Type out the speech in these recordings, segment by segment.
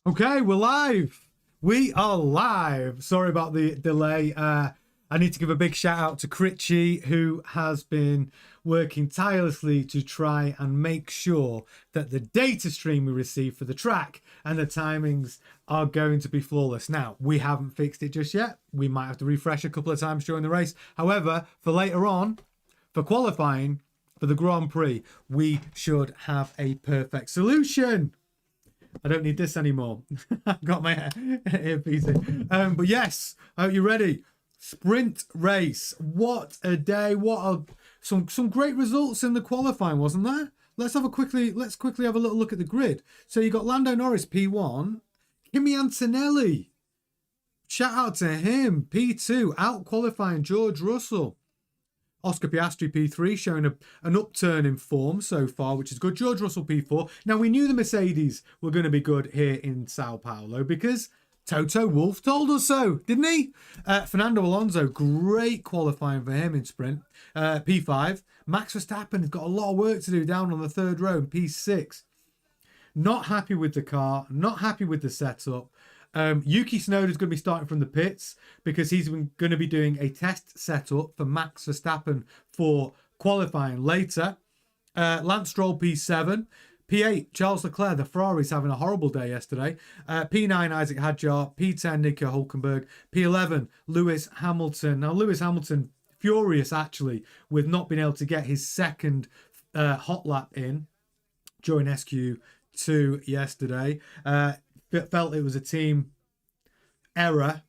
Okay, we're live. We are live. Sorry about the delay. I need to give a big shout out to Critchy, who has been working tirelessly to try and make sure that the data stream we receive for the track and the timings are going to be flawless. Now, we haven't fixed it just yet. We might have to refresh a couple of times during the race. However, for later on, for qualifying, for the Grand Prix, we should have a perfect solution. I don't need this anymore. I've got my earpiece in. But yes, are you ready? Sprint race. What a day. Some great results in the qualifying, wasn't there? Let's quickly have a little look at the grid. So you got Lando Norris P1, Kimi Antonelli. Shout out to him, P2, out qualifying George Russell. Oscar Piastri P3 showing an upturn in form so far, which is good. George Russell P4. Now, we knew the Mercedes were going to be good here in Sao Paulo because Toto Wolff told us so, didn't he? Fernando Alonso, great qualifying for him in sprint. P5. Max Verstappen has got a lot of work to do down on the third row in P6. Not happy with the car, not happy with the setup. Yuki Tsunoda is going to be starting from the pits because he's going to be doing a test setup for Max Verstappen for qualifying later. Lance Stroll P7. P8, Charles Leclerc, the Ferrari's having a horrible day yesterday. P9, Isaac Hadjar. P10, Nico Hulkenberg. P11, Lewis Hamilton. Now, Lewis Hamilton, furious actually with not being able to get his second hot lap in during SQ2 yesterday. Felt it was a team error,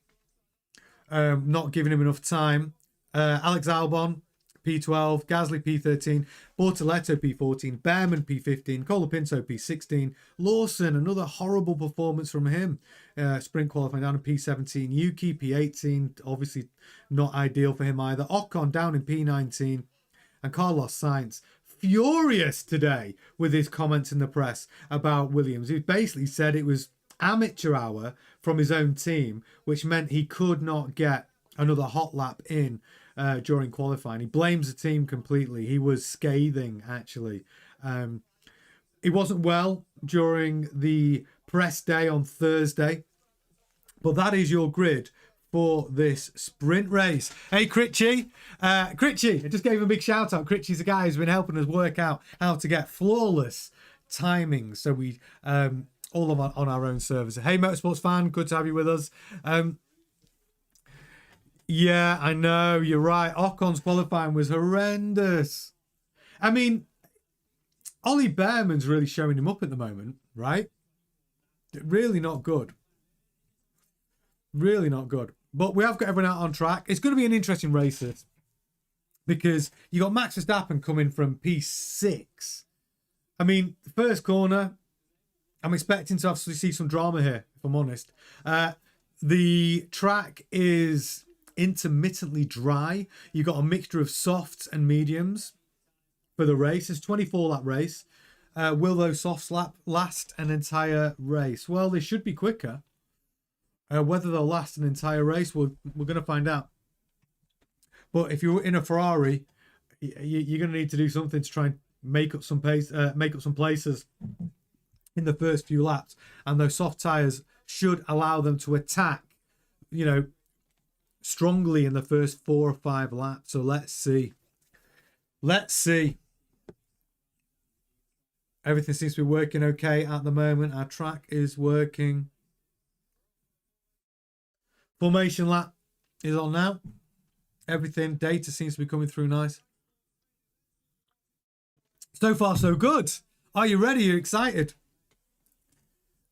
not giving him enough time. Alex Albon, P12, Gasly, P13, Bortoletto, P14, Behrman, P15, Colapinto, P16, Lawson, another horrible performance from him. Sprint qualifying down in P17, Yuki, P18, obviously not ideal for him either. Ocon down in P19, and Carlos Sainz, furious today with his comments in the press about Williams. He basically said it was amateur hour from his own team, which meant he could not get another hot lap in during qualifying. He blames the team completely. He was scathing, actually. He wasn't well during the press day on Thursday, but that is your grid for this sprint race. Hey, Critchy. Critchy, I just gave him a big shout out. Critchy's the guy who's been helping us work out how to get flawless timings. So we all on our own servers. Hey, Motorsports fan, good to have you with us. Yeah, I know, you're right. Ocon's qualifying was horrendous. I mean, Ollie Behrman's really showing him up at the moment, right? Really not good. Really not good. But we have got everyone out on track. It's going to be an interesting race this, because you got Max Verstappen coming from P6. I mean, the first corner, I'm expecting to obviously see some drama here, if I'm honest. The track is intermittently dry. You've got a mixture of softs and mediums for the race. It's a 24-lap race. Will those softs last an entire race? Well, they should be quicker. Whether they'll last an entire race, we're going to find out. But if you're in a Ferrari, you're going to need to do something to try and make up some pace, make up some places in the first few laps, and those soft tires should allow them to attack, strongly in the first 4 or 5 laps. So let's see. Everything seems to be working okay at the moment. Our track is working. Formation lap is on now. Everything, data seems to be coming through nice. So far, so good. Are you ready? Are you excited?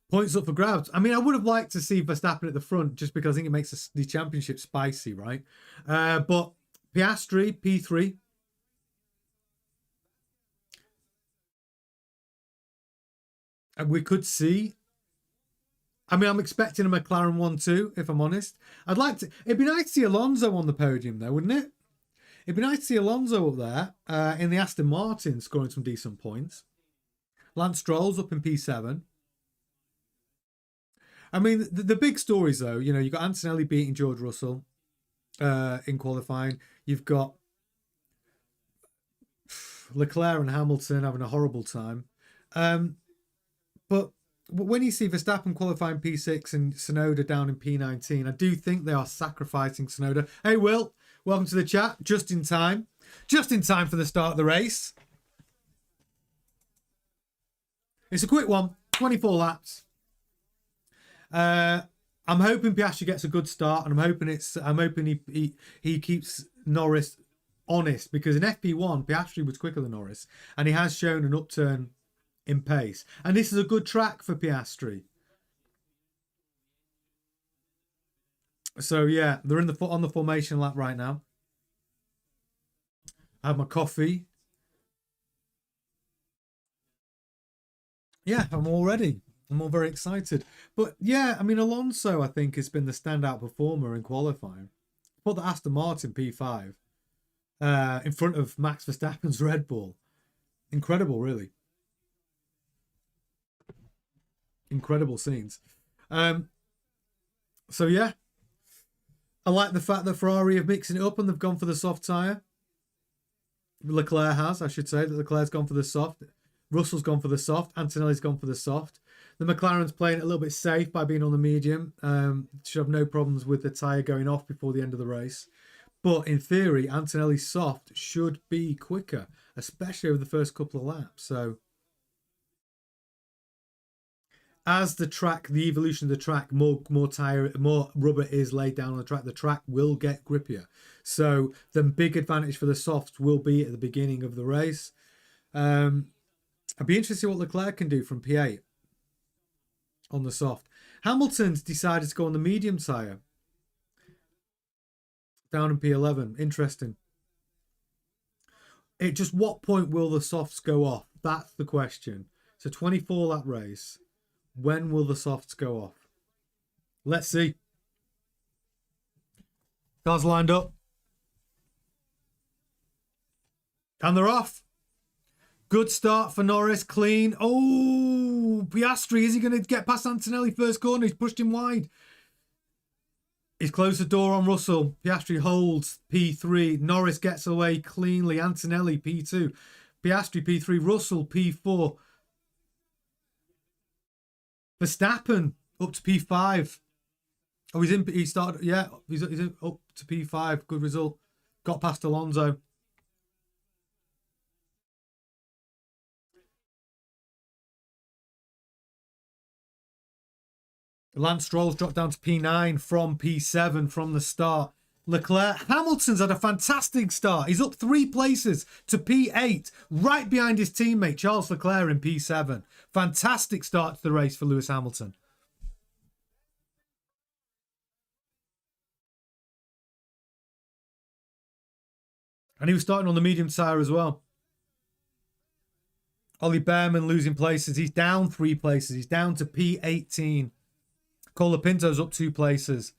Points up for grabs. I mean, I would have liked to see Verstappen at the front just because I think it makes the championship spicy, right? But Piastri, P3. And we could see. I mean, I'm expecting a McLaren 1-2, if I'm honest. It'd be nice to see Alonso on the podium, though, wouldn't it? It'd be nice to see Alonso up there in the Aston Martin scoring some decent points. Lance Stroll's up in P7. I mean, the big stories, though, you've got Antonelli beating George Russell in qualifying. You've got Leclerc and Hamilton having a horrible time. But when you see Verstappen qualifying P6 and Tsunoda down in P19, I do think they are sacrificing Tsunoda. Hey, Will, welcome to the chat. Just in time for the start of the race. It's a quick one, 24 laps. I'm hoping Piastri gets a good start, and I'm hoping he keeps Norris honest, because in FP1 Piastri was quicker than Norris, and he has shown an upturn in pace, and this is a good track for Piastri. So yeah, they're on the formation lap right now. I have my coffee. Yeah, I'm all ready. I'm all very excited. But yeah, I mean, Alonso, I think, has been the standout performer in qualifying. Put the Aston Martin P5 in front of Max Verstappen's Red Bull. Incredible, really. Incredible scenes. So yeah, I like the fact that Ferrari are mixing it up and they've gone for the soft tyre. Leclerc has, I should say, that Leclerc's gone for the soft. Russell's gone for the soft. Antonelli's gone for the soft. The McLaren's playing it a little bit safe by being on the medium. Should have no problems with the tyre going off before the end of the race. But in theory, Antonelli's soft should be quicker, especially over the first couple of laps. So as the evolution of the track, more rubber is laid down on the track will get grippier. So the big advantage for the softs will be at the beginning of the race. I'd be interested to see what Leclerc can do from P8 on the soft. Hamilton's decided to go on the medium tyre down in P11. Interesting. Just what point will the softs go off? That's the question. It's a 24-lap race. When will the softs go off? Let's see. Cars lined up. And they're off. Good start for Norris. Clean. Oh, Piastri. Is he going to get past Antonelli first corner? He's pushed him wide. He's closed the door on Russell. Piastri holds P3. Norris gets away cleanly. Antonelli P2. Piastri P3. Russell P4. Verstappen up to P5. Oh, he started, yeah, he's up to P5. Good result. Got past Alonso. Lance Stroll's dropped down to P9 from P7 from the start. Hamilton's had a fantastic start. He's up 3 places to P8, right behind his teammate Charles Leclerc in P7. Fantastic start to the race for Lewis Hamilton. And he was starting on the medium tyre as well. Ollie Behrman losing places. He's down 3 places. He's down to P18. Colapinto's up 2 places.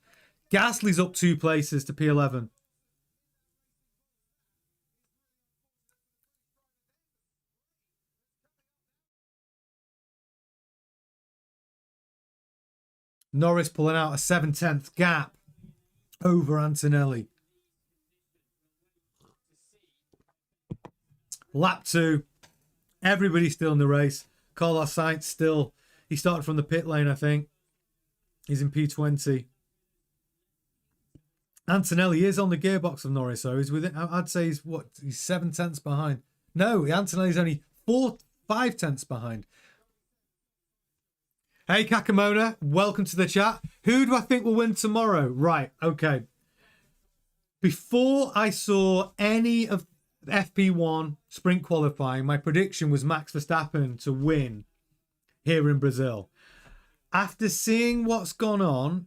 Gasly's up 2 places to P11. Norris pulling out a 7/10 gap over Antonelli. Lap 2. Everybody's still in the race. Carlos Sainz still. He started from the pit lane, I think. He's in P20. Antonelli is on the gearbox of Norris, so he's within. I'd say he's 7/10 behind. No, Antonelli's only 5/10 behind. Hey Kakamona, welcome to the chat. Who do I think will win tomorrow? Right, okay. Before I saw any of FP1 sprint qualifying, my prediction was Max Verstappen to win here in Brazil. After seeing what's gone on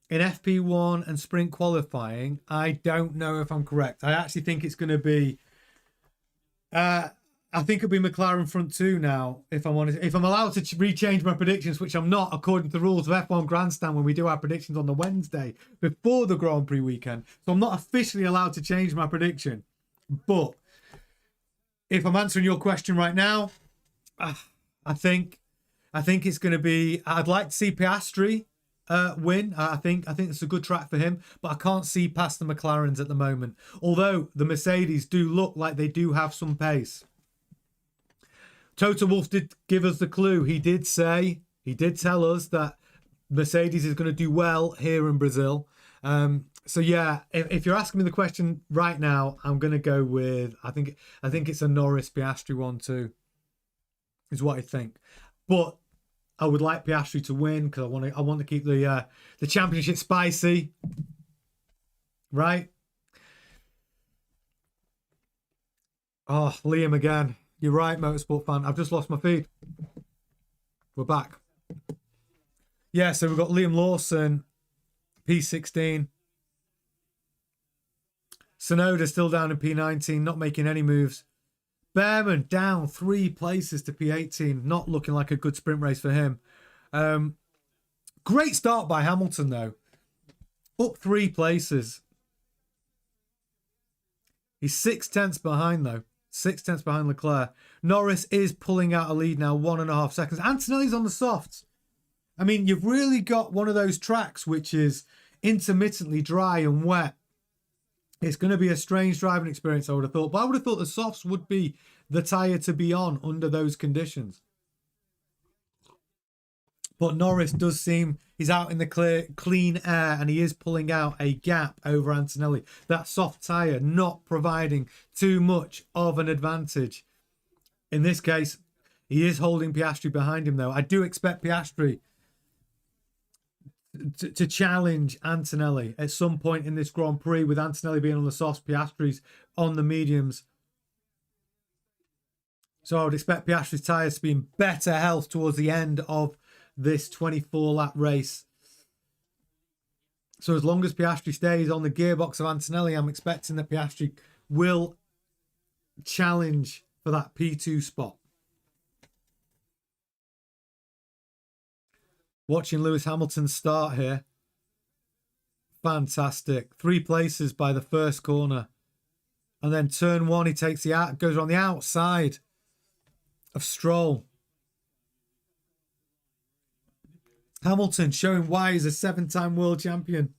in FP1 and sprint qualifying, I don't know if I'm correct. I actually think it's going to be... I think it'll be McLaren front 2 now, if I'm honest. If I'm allowed to rechange my predictions, which I'm not, according to the rules of F1 Grandstand, when we do our predictions on the Wednesday before the Grand Prix weekend. So I'm not officially allowed to change my prediction. But if I'm answering your question right now, I think it's going to be... I'd like to see Piastri win. I think it's a good track for him, but I can't see past the McLarens at the moment. Although the Mercedes do look like they do have some pace. Toto Wolff did give us the clue. He did say He did tell us that Mercedes is going to do well here in Brazil. So yeah, if you're asking me the question right now, I'm going to go with I think it's a Norris Piastri 1-2 is what I think. But I would like Piastri to win because I want to keep the championship spicy, right? Oh, Liam again. You're right, motorsport fan. I've just lost my feed. We're back. Yeah, so we've got Liam Lawson, P16. Sonoda still down in P19, not making any moves. Behrman down 3 places to P18, not looking like a good sprint race for him. Great start by Hamilton, though. Up 3 places. He's 6/10 behind, though. 6/10 behind Leclerc. Norris is pulling out a lead now, 1.5 seconds. Antonelli's on the softs. I mean, you've really got one of those tracks which is intermittently dry and wet. It's going to be a strange driving experience, I would have thought. But I would have thought the softs would be the tyre to be on under those conditions. But Norris does seem he's out in the clean air and he is pulling out a gap over Antonelli. That soft tyre not providing too much of an advantage. In this case, he is holding Piastri behind him, though. I do expect Piastri to challenge Antonelli at some point in this Grand Prix, with Antonelli being on the softs, Piastri's on the mediums. So I would expect Piastri's tyres to be in better health towards the end of this 24-lap race. So as long as Piastri stays on the gearbox of Antonelli, I'm expecting that Piastri will challenge for that P2 spot. Watching Lewis Hamilton start here. Fantastic. 3 places by the first corner. And then turn 1, he takes goes around the outside of Stroll. Hamilton showing why he's a 7-time world champion.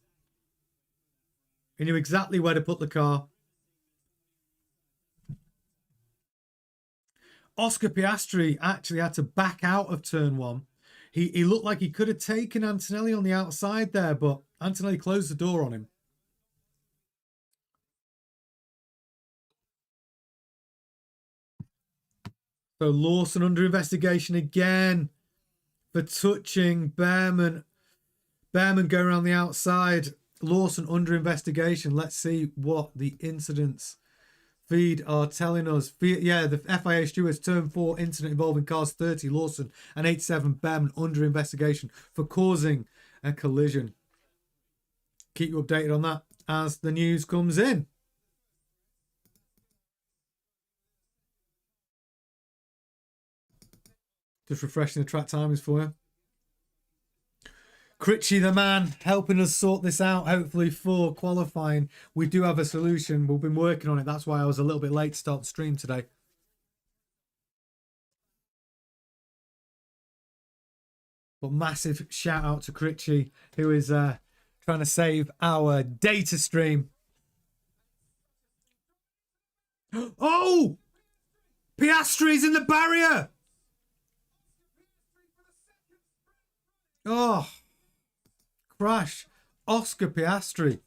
He knew exactly where to put the car. Oscar Piastri actually had to back out of turn 1. He looked like he could have taken Antonelli on the outside there, but Antonelli closed the door on him. So Lawson under investigation again for touching Behrman. Behrman going around the outside. Lawson under investigation. Let's see what the incidents feed are telling us. Yeah, the FIA stewards turn 4 incident involving cars 30 Lawson and 87 Behrman under investigation for causing a collision. Keep you updated on that as the news comes in. Just refreshing the track timings for you. Critchy the man helping us sort this out, hopefully for qualifying. We do have a solution. We've been working on it. That's why I was a little bit late to start the stream today. But massive shout out to Critchy, who is trying to save our data stream. Oh! Piastri's in the barrier! Oh! Crash. Oscar Piastri.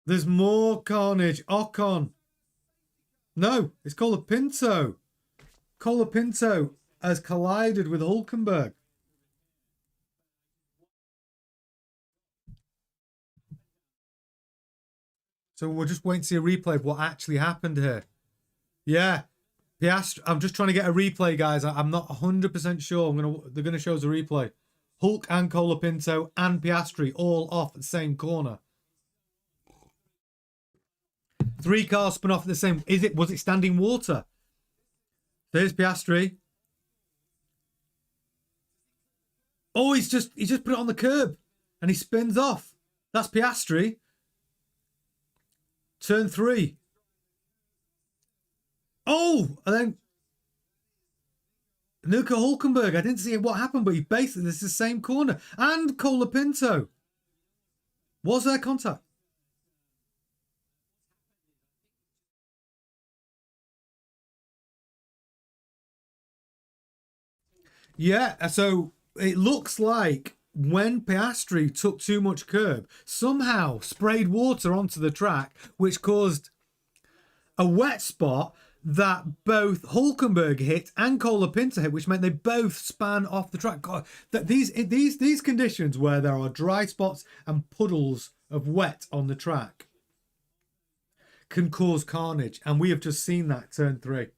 There's more carnage. Ocon. No, it's Colapinto. Colapinto has collided with Hülkenberg. So we're just waiting to see a replay of what actually happened here. Yeah. Piastri, I'm just trying to get a replay, guys. I'm not 100% sure. They're gonna show us a replay. Hulk and Colapinto and Piastri all off at the same corner. 3 cars spun off at the same. Was it standing water? There's Piastri. Oh, he's just put it on the curb and he spins off. That's Piastri. Turn 3. Oh, and then Nico Hülkenberg. I didn't see what happened, but this is the same corner. And Colapinto. Was there contact? Yeah, so it looks like when Piastri took too much curb, somehow sprayed water onto the track, which caused a wet spot that both Hulkenberg hit and Colapinto hit, which meant they both span off the track. God, that these conditions where there are dry spots and puddles of wet on the track can cause carnage, and we have just seen that turn 3.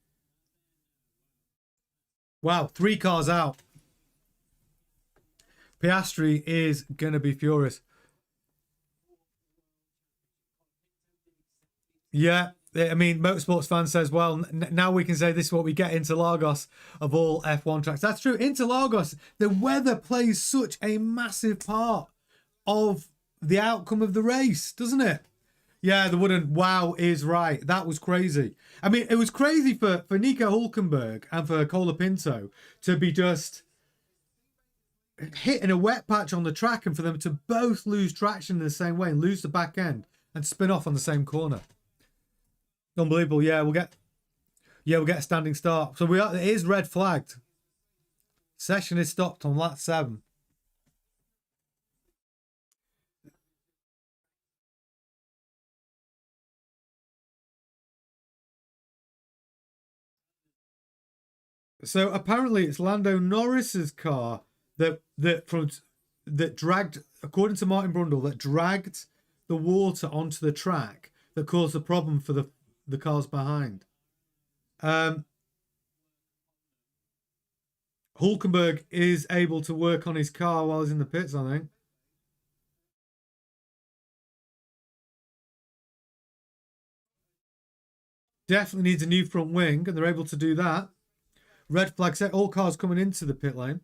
Wow, 3 cars out. Piastri is going to be furious. Yeah, I mean, Motorsports fan says, well, now we can say this is what we get Interlagos of all F1 tracks. That's true. Interlagos, the weather plays such a massive part of the outcome of the race, doesn't it? Yeah, the wooden wow is right. That was crazy. I mean, it was crazy for Nico Hulkenberg and for Colapinto to be just hitting a wet patch on the track and for them to both lose traction in the same way and lose the back end and spin off on the same corner. Unbelievable. Yeah, we'll get a standing start. So it is red flagged. Session is stopped on lap 7. So apparently it's Lando Norris's car that dragged, according to Martin Brundle, that dragged the water onto the track that caused the problem for the cars behind. Hulkenberg is able to work on his car while he's in the pits, I think. Definitely needs a new front wing, and they're able to do that. Red flag set. All cars coming into the pit lane.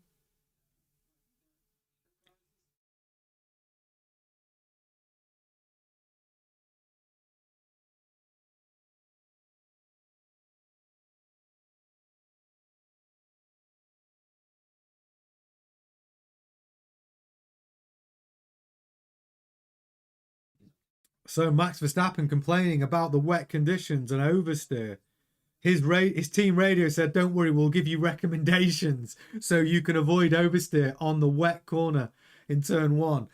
So Max Verstappen complaining about the wet conditions and oversteer. His team radio said, "Don't worry, we'll give you recommendations so you can avoid oversteer on the wet corner in turn 1."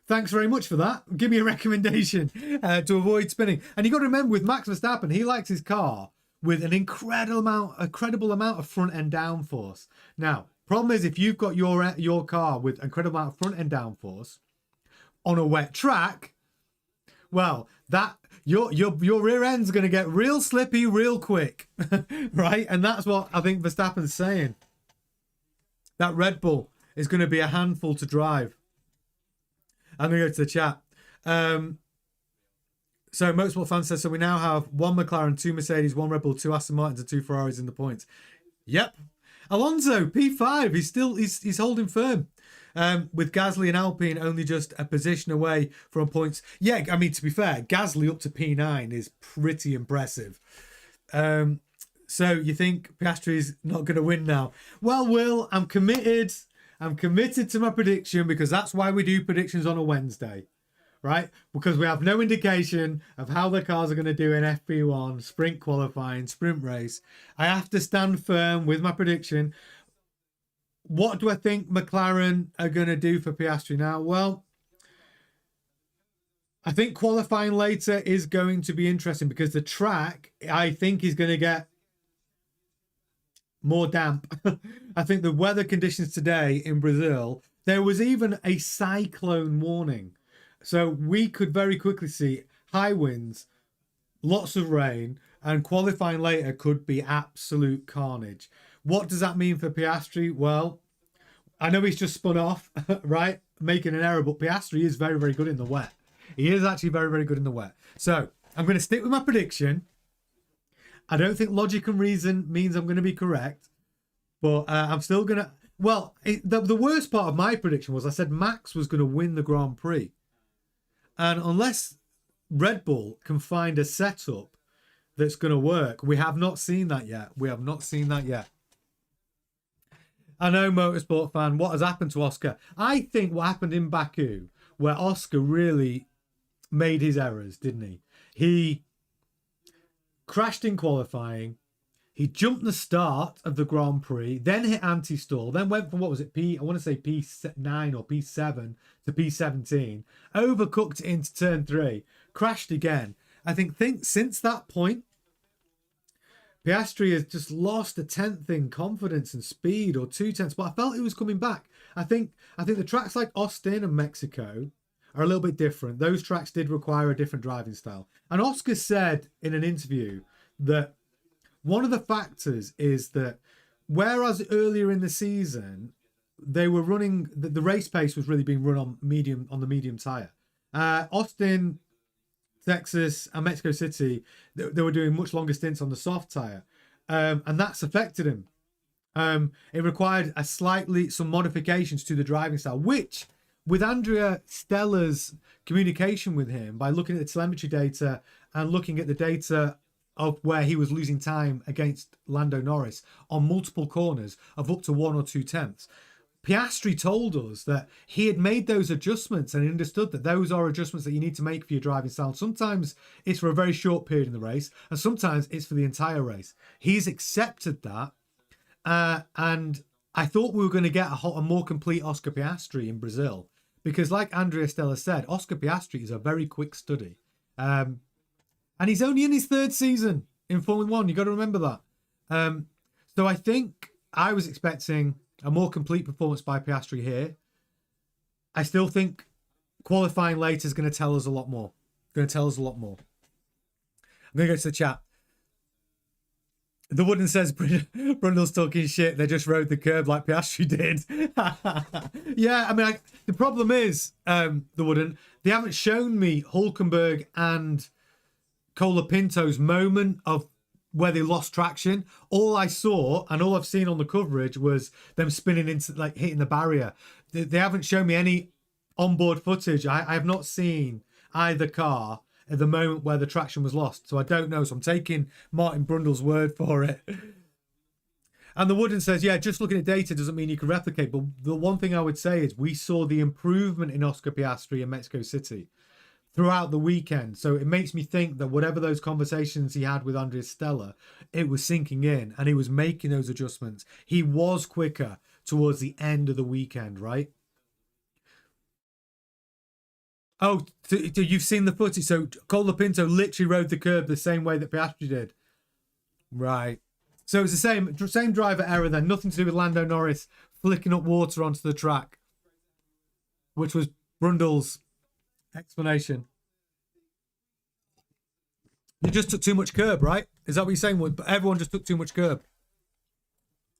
Thanks very much for that. Give me a recommendation to avoid spinning. And you got to remember, with Max Verstappen, he likes his car with an incredible amount of front end downforce. Now, problem is, if you've got your car with incredible amount of front end downforce on a wet track, well, that your rear end's going to get real slippy real quick, right? And that's what I think Verstappen's saying. That Red Bull is going to be a handful to drive. I'm going to go to the chat. So Motorsport fan says, so we now have 1 McLaren, 2 Mercedes, 1 Red Bull, 2 Aston Martins and 2 Ferraris in the points. Yep. Alonso, P5, he's holding firm. With Gasly and Alpine only just a position away from points. Yeah, I mean, to be fair, Gasly up to P9 is pretty impressive. So you think Piastri's not going to win now? Well, Will, I'm committed. I'm committed to my prediction because that's why we do predictions on a Wednesday, right? Because we have no indication of how the cars are going to do in FP1, sprint qualifying, sprint race. I have to stand firm with my prediction. What do I think McLaren are going to do for Piastri now? Well, I think qualifying later is going to be interesting because the track, I think, is going to get more damp. I think the weather conditions today in Brazil, there was even a cyclone warning. So we could very quickly see high winds, lots of rain, and qualifying later could be absolute carnage. What does that mean for Piastri? Well, I know he's just spun off, right? Making an error, but Piastri is very, very good in the wet. He is actually very, very good in the wet. So I'm going to stick with my prediction. I don't think logic and reason means I'm going to be correct, but I'm still going to... Well, the worst part of my prediction was I said Max was going to win the Grand Prix. And unless Red Bull can find a setup that's going to work, we have not seen that yet. We have not seen that yet. I know, Motorsport fan, what has happened to Oscar? I think what happened in Baku, where Oscar really made his errors, didn't he? He crashed in qualifying. He jumped the start of the Grand Prix, then hit anti-stall, then went from, what was it, I want to say P9 or P7 to P17, overcooked it into turn 3, crashed again. I think since that point, Piastri has just lost a tenth in confidence and speed, or 2/10, but I felt it was coming back. I think the tracks like Austin and Mexico are a little bit different. Those tracks did require a different driving style. And Oscar said in an interview that one of the factors is that whereas earlier in the season they were running, the race pace was really being run on the medium tire. Austin, Texas, and Mexico City, they were doing much longer stints on the soft tire, and that's affected him. It required some modifications to the driving style, which, with Andrea Stella's communication with him, by looking at the telemetry data and looking at the data of where he was losing time against Lando Norris on multiple corners of up to 1 or 2 tenths, Piastri told us that he had made those adjustments and he understood that those are adjustments that you need to make for your driving style. Sometimes it's for a very short period in the race, and sometimes it's for the entire race. He's accepted that, and I thought we were going to get a more complete Oscar Piastri in Brazil, because like Andrea Stella said, Oscar Piastri is a very quick study. And he's only in his 3rd season in Formula 1. You've got to remember that. So I think I was expecting a more complete performance by Piastri here. I still think qualifying later is going to tell us a lot more. I'm going to go to the chat. The Wooden says Brundle's talking shit. They just rode the curb like Piastri did. Yeah, I mean, the problem is, the Wooden, they haven't shown me Hulkenberg and Colapinto's moment of where they lost traction. All I saw and all I've seen on the coverage was them spinning into, like, hitting the barrier. They haven't shown me any onboard footage. I have not seen either car at the moment where the traction was lost, so I don't know. So I'm taking Martin Brundle's word for it. And the Wooden says, yeah, just looking at data doesn't mean you can replicate. But the one thing I would say is we saw the improvement in Oscar Piastri in Mexico City throughout the weekend. So it makes me think that whatever those conversations he had with Andrea Stella, it was sinking in and he was making those adjustments. He was quicker towards the end of the weekend, right? Oh, so you've seen the footage. So Colapinto literally rode the curb the same way that Piastri did. Right. So it's the same driver error then. Nothing to do with Lando Norris flicking up water onto the track, which was Brundle's explanation. You just took too much curb, right? Is that what you're saying? Everyone just took too much curb.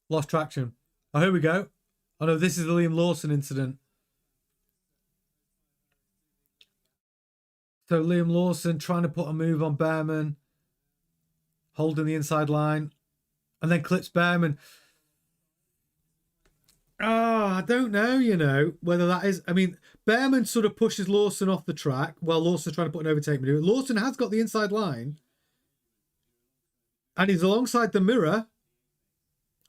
Lost traction. Oh, here we go. Oh no, this is the Liam Lawson incident. So Liam Lawson trying to put a move on Behrman, holding the inside line, and then clips Behrman. I don't know, whether that is... I mean, Behrman sort of pushes Lawson off the track while Lawson's trying to put an overtake maneuver. Lawson has got the inside line, and he's alongside the mirror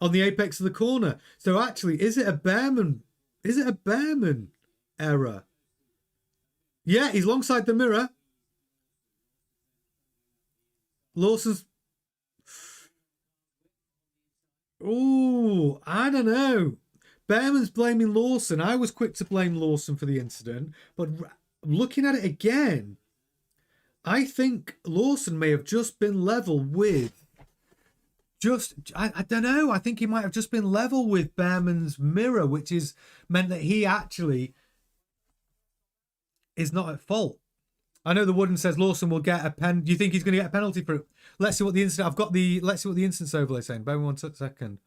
on the apex of the corner. So actually, is it a Behrman error? Yeah, he's alongside the mirror. Lawson's... Ooh, I don't know. Behrman's blaming Lawson. I was quick to blame Lawson for the incident, but looking at it again, I think Lawson may have just been level with... I don't know. I think he might have just been level with Behrman's mirror, which is meant that he actually is not at fault. I know the Wooden says Lawson will get a pen. Do you think he's going to get a penalty for it? Let's see what the incident... Let's see what the instance overlay is saying. Bear with me 1 second.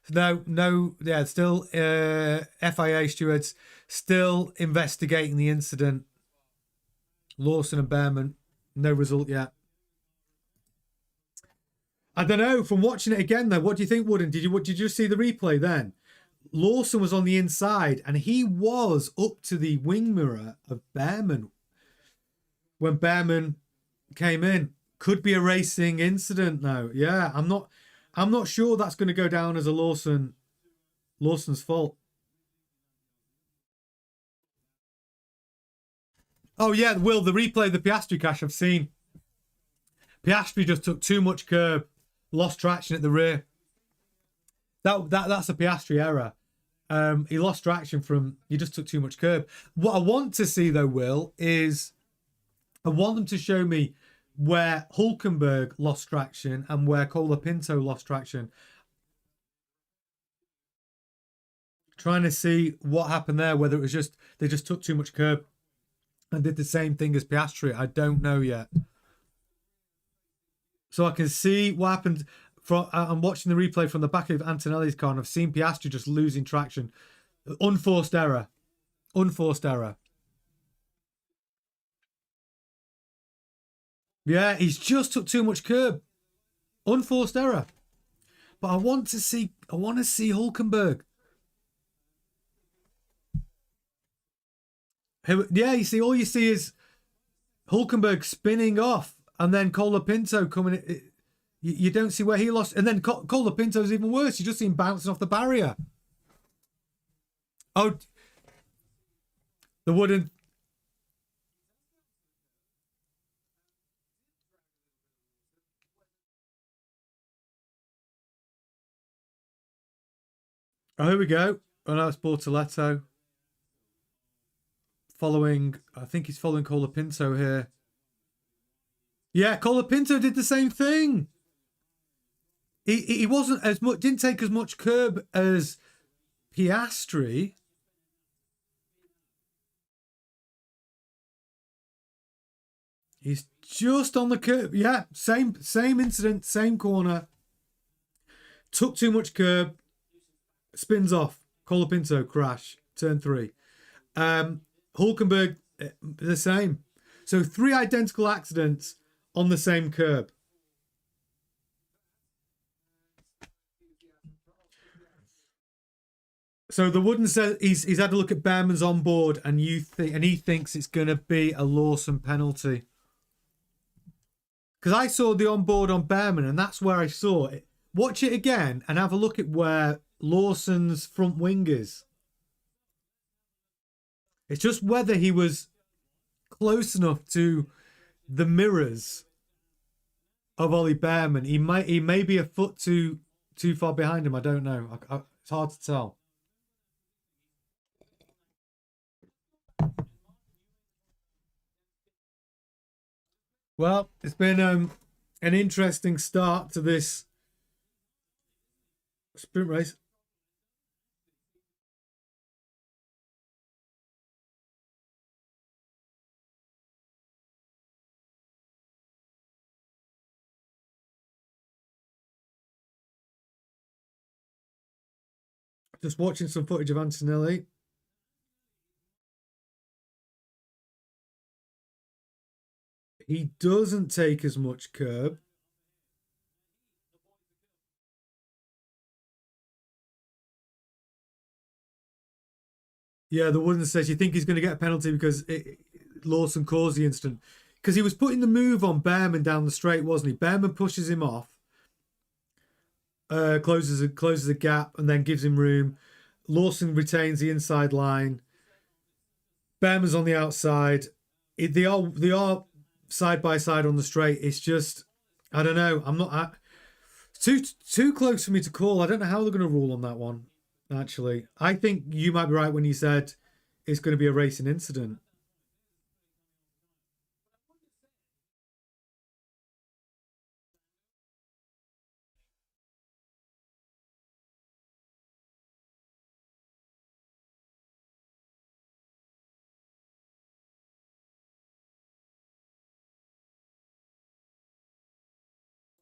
No, yeah, still FIA stewards still investigating the incident. Lawson and Behrman, no result yet. I don't know. From watching it again, though, what do you think, Wooden? Did you see the replay then? Lawson was on the inside, and he was up to the wing mirror of Behrman when Behrman came in. Could be a racing incident now. Yeah, I'm not sure that's going to go down as a Lawson's fault. Oh yeah, Will, the replay of the Piastri crash I've seen. Piastri just took too much curb, lost traction at the rear. That's a Piastri error. He lost traction he just took too much curb. What I want to see though, Will, is I want them to show me where Hülkenberg lost traction and where Colapinto lost traction. Trying to see what happened there, whether it was just they just took too much curb and did the same thing as Piastri. I don't know yet. So I can see what happened. I'm watching the replay from the back of Antonelli's car, and I've seen Piastri just losing traction. Unforced error. Unforced error. Yeah, he's just took too much curb. Unforced error. But I want to see Hülkenberg. Yeah, you see, all you see is Hülkenberg spinning off, and then Colapinto coming in. You don't see where he lost. And then Colapinto's even worse. You just see him bouncing off the barrier. Oh, the wooden. Oh, here we go. Oh, no, it's Bortoletto. I think he's following Colapinto here. Yeah, Colapinto did the same thing. He wasn't as much, didn't take as much curb as Piastri. He's just on the curb. Yeah, same incident, same corner. Took too much curb. Spins off. Colapinto crash. Turn 3. Hülkenberg, the same. So 3 identical accidents on the same curb. So the Wooden says he's had a look at Behrman's on board, and he thinks it's going to be a Lawson penalty. Because I saw the onboard on Behrman, and that's where I saw it. Watch it again and have a look at where Lawson's front wing is. It's just whether he was close enough to the mirrors of Ollie Behrman. He may be a foot too far behind him. I don't know. It's hard to tell. Well, it's been an interesting start to this sprint race. Just watching some footage of Antonelli. He doesn't take as much curb. Yeah, the Wooden says you think he's going to get a penalty because Lawson caused the incident. Because he was putting the move on Behrman down the straight, wasn't he? Behrman pushes him off, closes a gap, and then gives him room. Lawson retains the inside line. Behrman's on the outside. They are side by side on the straight. It's just, I don't know. I'm not too close for me to call. I don't know how they're going to rule on that one. Actually, I think you might be right when you said it's going to be a racing incident.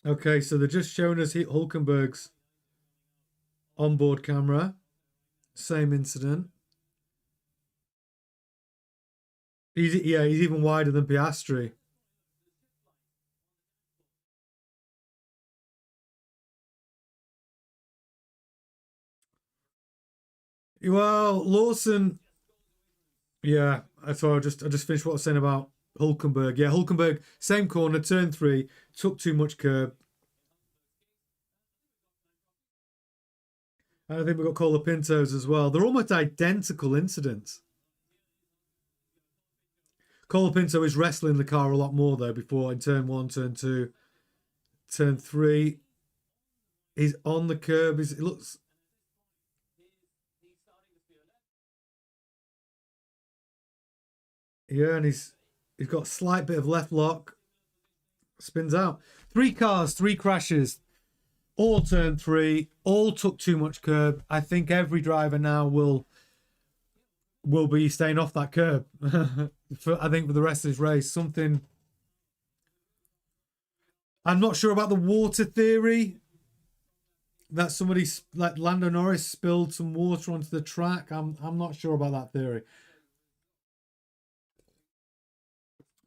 Okay, so they're just showing us Hülkenberg's onboard camera. Same incident. He's even wider than Piastri. Well, Lawson. Yeah, that's why I just finished what I was saying about Hülkenberg. Yeah, Hülkenberg, same corner, turn 3, took too much curb. And I think we've got Colapinto's as well. They're almost identical incidents. Colapinto is wrestling the car a lot more though before in turn 1, turn 2. Turn 3. He's on the curb. It looks... Yeah, and he's got a slight bit of left lock. Spins out. 3 cars, 3 crashes. All turn 3. All took too much curb. I think every driver now will be staying off that curb. For the rest of this race. Something... I'm not sure about the water theory. That somebody like Lando Norris spilled some water onto the track. I'm not sure about that theory.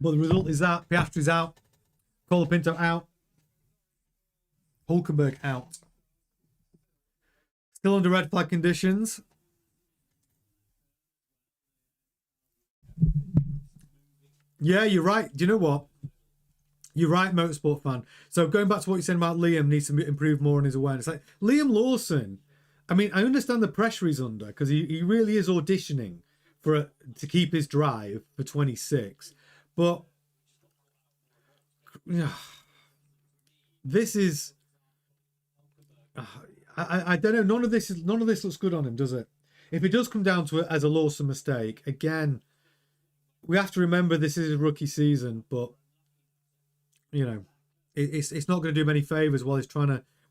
But the result is that Piastri's out, Colapinto out, Hulkenberg out. Still under red flag conditions. Yeah, you're right. Do you know what? You're right, motorsport fan. So going back to what you're saying about Liam needs to improve more on his awareness. Like Liam Lawson, I mean, I understand the pressure he's under because he really is auditioning to keep his drive for 26. But this is, I don't know. None of this looks good on him, does it? If it does come down to it as a Lawson mistake, again, we have to remember this is his rookie season, but you know, it's not going to do him any favors while he's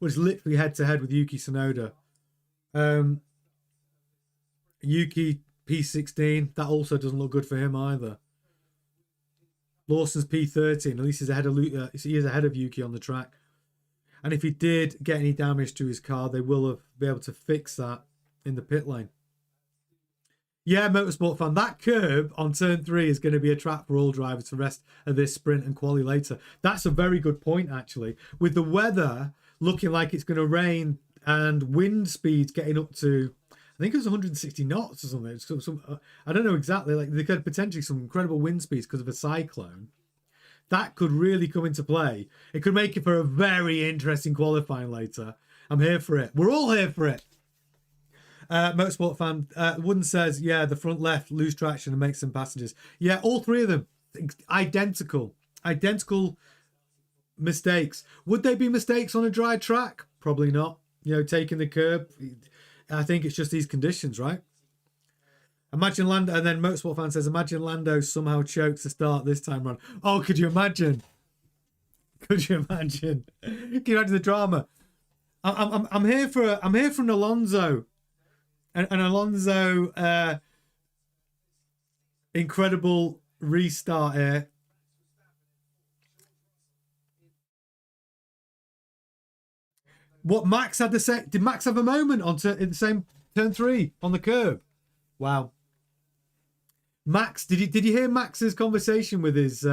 he's literally head to head with Yuki Tsunoda. Yuki P16, that also doesn't look good for him either. Lawson's P13, at least he's ahead of he is ahead of Yuki on the track. And if he did get any damage to his car, they will be able to fix that in the pit lane. Yeah, motorsport fan, that curb on turn 3 is going to be a trap for all drivers for the rest of this sprint and quali later. That's a very good point, actually. With the weather looking like it's going to rain and wind speeds getting up to, I think it was 160 knots or something. I don't know exactly. Like they could potentially some incredible wind speeds because of a cyclone. That could really come into play. It could make it for a very interesting qualifying later. I'm here for it. We're all here for it. Motorsport fan, Wooden says, yeah, the front left lose traction and make some passengers. Yeah, all 3 of them identical mistakes. Would they be mistakes on a dry track? Probably not. You know, taking the curb. I think it's just these conditions, right? Imagine Lando, and then Motorsport fan says, imagine Lando somehow chokes the start this time round. Oh, could you imagine? Could you imagine? Can you imagine the drama? I'm here for an Alonso. An Alonso incredible restart here. What Max had did Max have a moment in the same turn 3 on the curb? Wow. Max, did you hear Max's conversation with his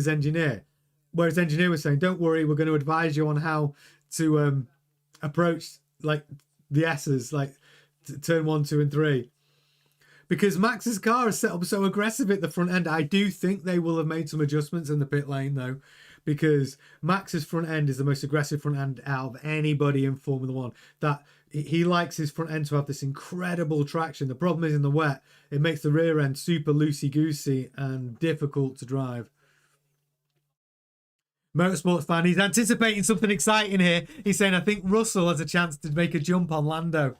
engineer, where his engineer was saying, "Don't worry, we're going to advise you on how to approach like the S's, like turn 1, 2, and 3." Because Max's car is set up so aggressive at the front end. I do think they will have made some adjustments in the pit lane though, because Max's front end is the most aggressive front end out of anybody in Formula One. That he likes his front end to have this incredible traction. The problem is in the wet, it makes the rear end super loosey-goosey and difficult to drive. Motorsports fan, he's anticipating something exciting here. He's saying, I think Russell has a chance to make a jump on Lando.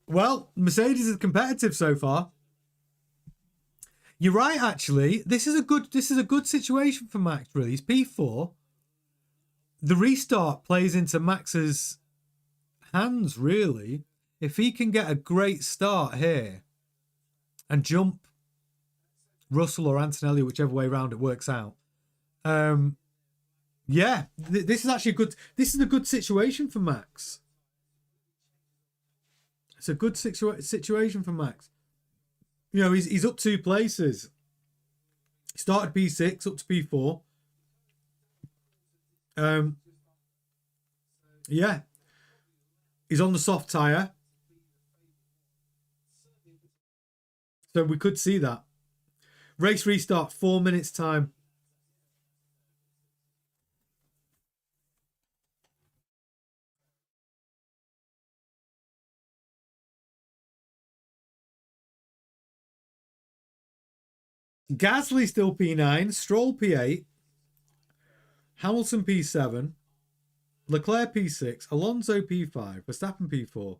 Well, Mercedes is competitive so far. You're right, actually. This is a good situation for Max, really. He's P4. The restart plays into Max's hands, really. If he can get a great start here and jump Russell or Antonelli, whichever way around it works out. Yeah, this is actually a good situation for Max. It's a good situation for Max. You know, he's up 2 places. He started P6 up to P4. Yeah. He's on the soft tyre. So we could see that. Race restart, 4 minutes time. Gasly still P9, Stroll P8. Hamilton P7, Leclerc P6, Alonso P5, Verstappen P4,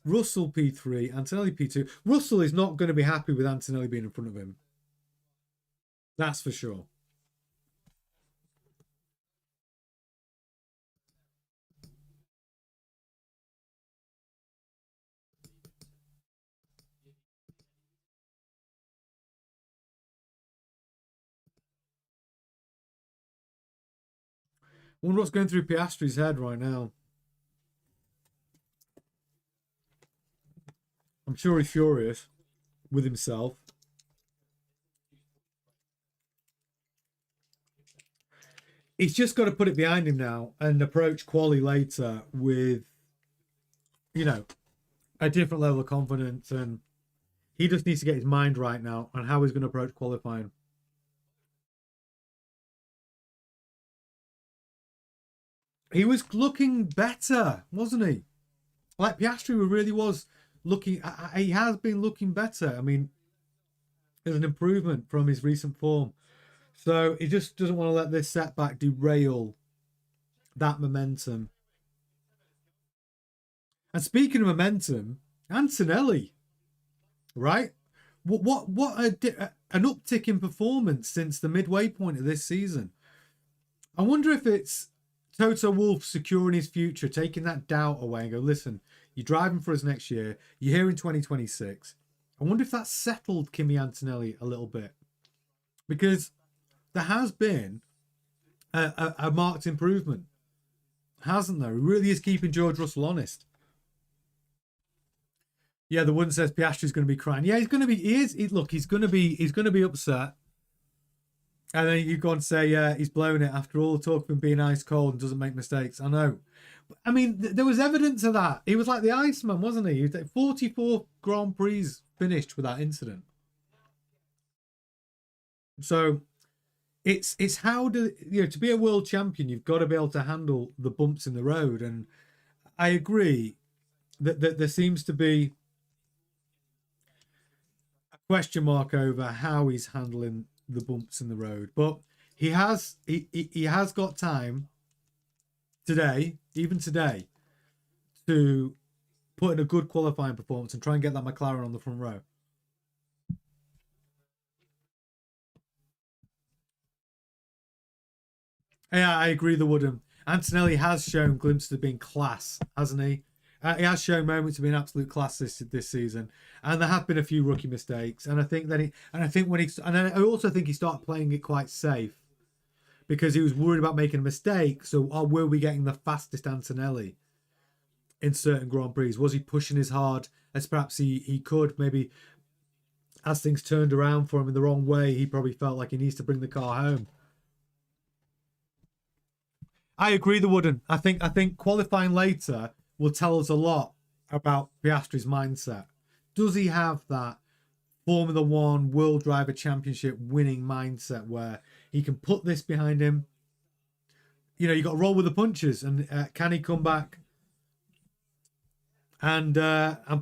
Russell P3, Antonelli P2. Russell is not going to be happy with Antonelli being in front of him. That's for sure. I wonder what's going through Piastri's head right now. I'm sure he's furious with himself. He's just got to put it behind him now and approach quali later with, you know, a different level of confidence. And he just needs to get his mind right now on how he's going to approach qualifying. He was looking better, wasn't he? Like Piastri really was looking. He has been looking better. I mean, there's an improvement from his recent form. So he just doesn't want to let this setback derail that momentum. And speaking of momentum, Antonelli, right? What an uptick in performance since the midway point of this season. I wonder if it's Toto Wolff securing his future, taking that doubt away and go, listen, you're driving for us next year. You're here in 2026. I wonder if that's settled Kimi Antonelli a little bit. Because there has been a marked improvement, hasn't there? He really is keeping George Russell honest. Yeah, the one says Piastri's going to be crying. Yeah, he's going to be. He is. Look, he's going to be upset. And then you go and say, yeah, he's blown it after all the talk of him being ice cold and doesn't make mistakes. I know. I mean, there was evidence of that. He was like the Iceman, wasn't he? He was 44 Grand Prix finished with that incident. So it's how to be a world champion, you've got to be able to handle the bumps in the road. And I agree that there seems to be a question mark over how he's handling the bumps in the road, but he has got time today, even today, to put in a good qualifying performance and try and get that McLaren on the front row. Yeah, I agree. The Woodham Antonelli has shown glimpses of being class, hasn't he? He has shown moments of being absolute class this season, and there have been a few rookie mistakes. And I think I also think he started playing it quite safe because he was worried about making a mistake. So, were we getting the fastest Antonelli in certain Grand Prix? Was he pushing as hard as perhaps he could? Maybe as things turned around for him in the wrong way, he probably felt like he needs to bring the car home. I agree, the Wooden. I think qualifying later will tell us a lot about Piastri's mindset. Does he have that Formula One World Driver Championship winning mindset where he can put this behind him? You know, you got to roll with the punches, and can he come back and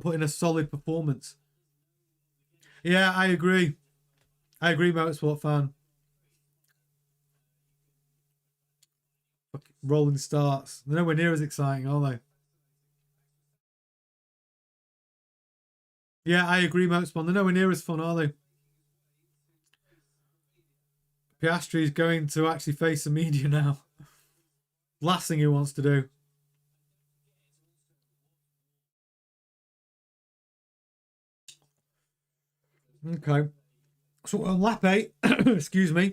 put in a solid performance? Yeah, I agree. Motorsport fan. Rolling starts. They're nowhere near as exciting, are they? Yeah, I agree, Motorsport. They're nowhere near as fun, are they? Piastri is going to actually face the media now. Last thing he wants to do. Okay. So on lap 8, excuse me.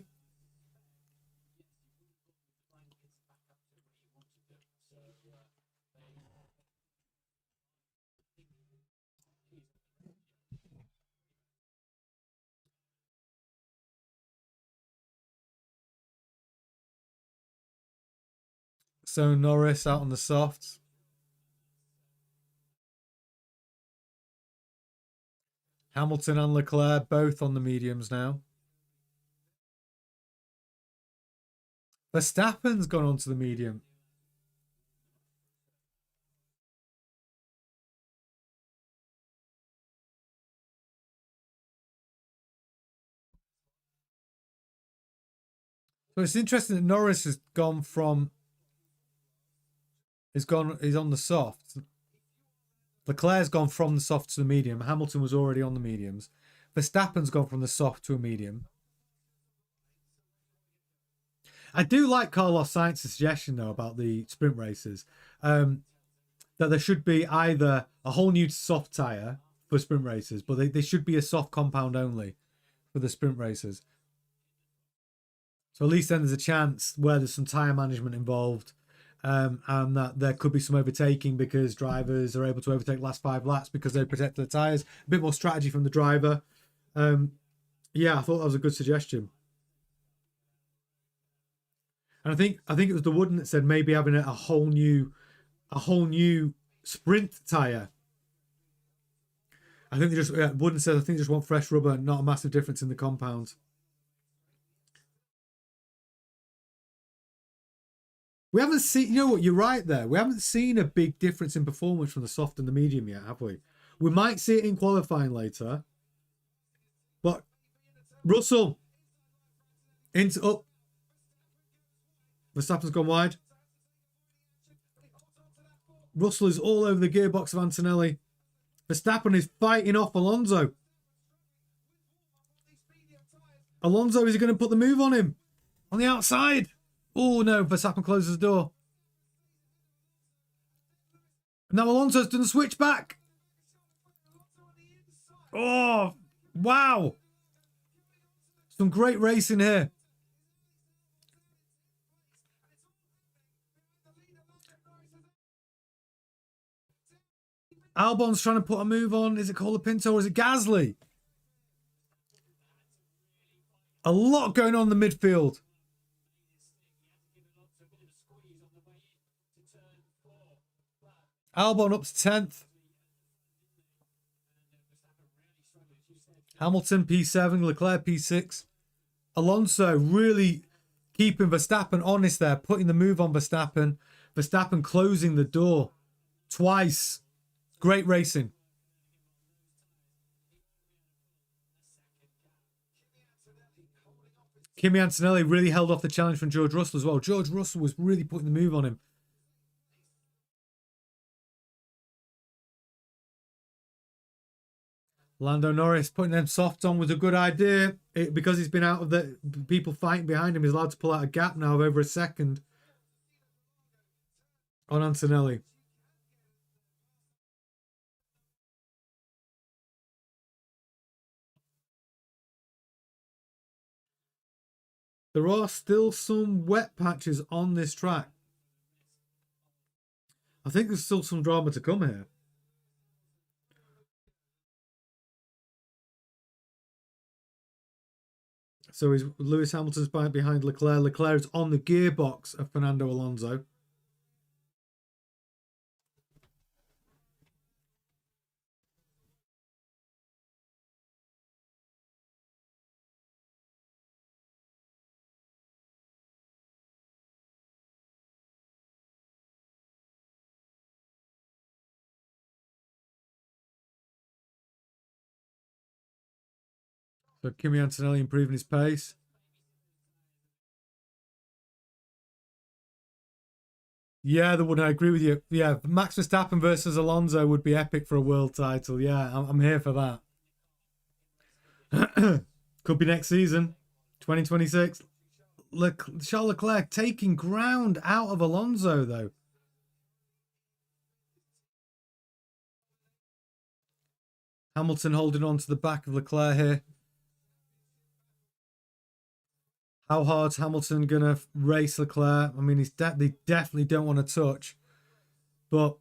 So Norris out on the softs. Hamilton and Leclerc both on the mediums now. Verstappen's gone onto the medium. So it's interesting that Norris has gone from he's on the soft. Leclerc's gone from the soft to the medium. Hamilton was already on the mediums. Verstappen's gone from the soft to a medium. I do like Carlos Sainz's suggestion though about the sprint races. That there should be either a whole new soft tyre for sprint races, but they should be a soft compound only for the sprint races. So at least then there's a chance where there's some tyre management involved, and that there could be some overtaking because drivers are able to overtake last 5 laps because they protect their tyres. A bit more strategy from the driver. Yeah, I thought that was a good suggestion. And I think it was the Wooden that said maybe having a whole new sprint tyre. I think they just Wooden said I think they just want fresh rubber, not a massive difference in the compounds. We haven't seen, you know what, you're right there. We haven't seen a big difference in performance from the soft and the medium yet, have we? We might see it in qualifying later. But Russell into up. Verstappen's gone wide. Russell is all over the gearbox of Antonelli. Verstappen is fighting off Alonso. Alonso is going to put the move on him on the outside. Oh no, Verstappen closes the door. Now Alonso's done the switch back. Oh, wow. Some great racing here. Albon's trying to put a move on. Is it Colapinto or is it Gasly? A lot going on in the midfield. Albon up to 10th. Hamilton P7, Leclerc P6. Alonso really keeping Verstappen honest there, putting the move on Verstappen. Verstappen closing the door twice. Great racing. Kimi Antonelli really held off the challenge from George Russell as well. George Russell was really putting the move on him. Lando Norris putting them softs on was a good idea. Because he's been out of the people fighting behind him, he's allowed to pull out a gap now of over a second on Antonelli. There are still some wet patches on this track. I think there's still some drama to come here. So is Lewis Hamilton's behind Leclerc. Leclerc is on the gearbox of Fernando Alonso. So Kimi Antonelli improving his pace. Yeah, I agree with you. Yeah, Max Verstappen versus Alonso would be epic for a world title. Yeah, I'm here for that. Could be next season, 2026. Charles Leclerc taking ground out of Alonso, though. Hamilton holding on to the back of Leclerc here. How hard's Hamilton going to race Leclerc? I mean, they definitely don't want to touch. But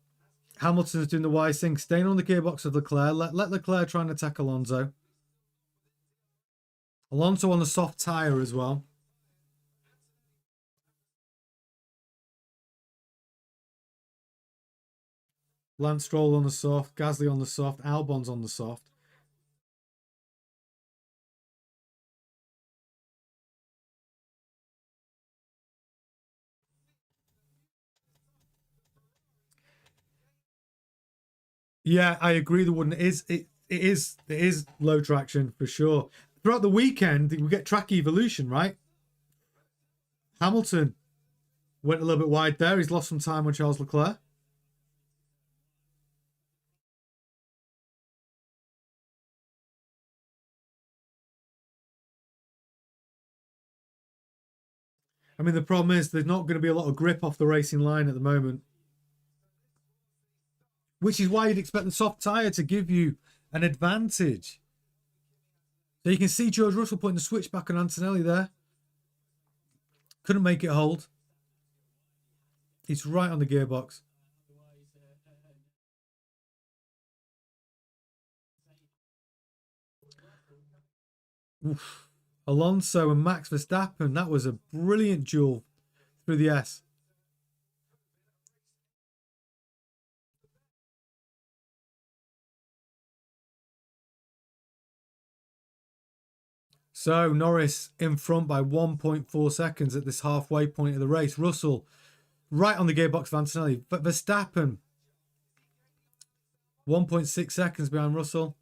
Hamilton's doing the wise thing, staying on the gearbox of Leclerc. Let Leclerc try and attack Alonso. Alonso on the soft tyre as well. Lance Stroll on the soft. Gasly on the soft. Albon's on the soft. Yeah, I agree. It is low traction for sure. Throughout the weekend, we get track evolution, right? Hamilton went a little bit wide there. He's lost some time on Charles Leclerc. I mean, the problem is there's not going to be a lot of grip off the racing line at the moment, which is why you'd expect the soft tyre to give you an advantage. So you can see George Russell putting the switch back on Antonelli there. Couldn't make it hold. It's right on the gearbox. Oof. Alonso and Max Verstappen. That was a brilliant duel through the S. So Norris in front by 1.4 seconds at this halfway point of the race. Russell right on the gearbox of Antonelli. But Verstappen 1.6 seconds behind Russell.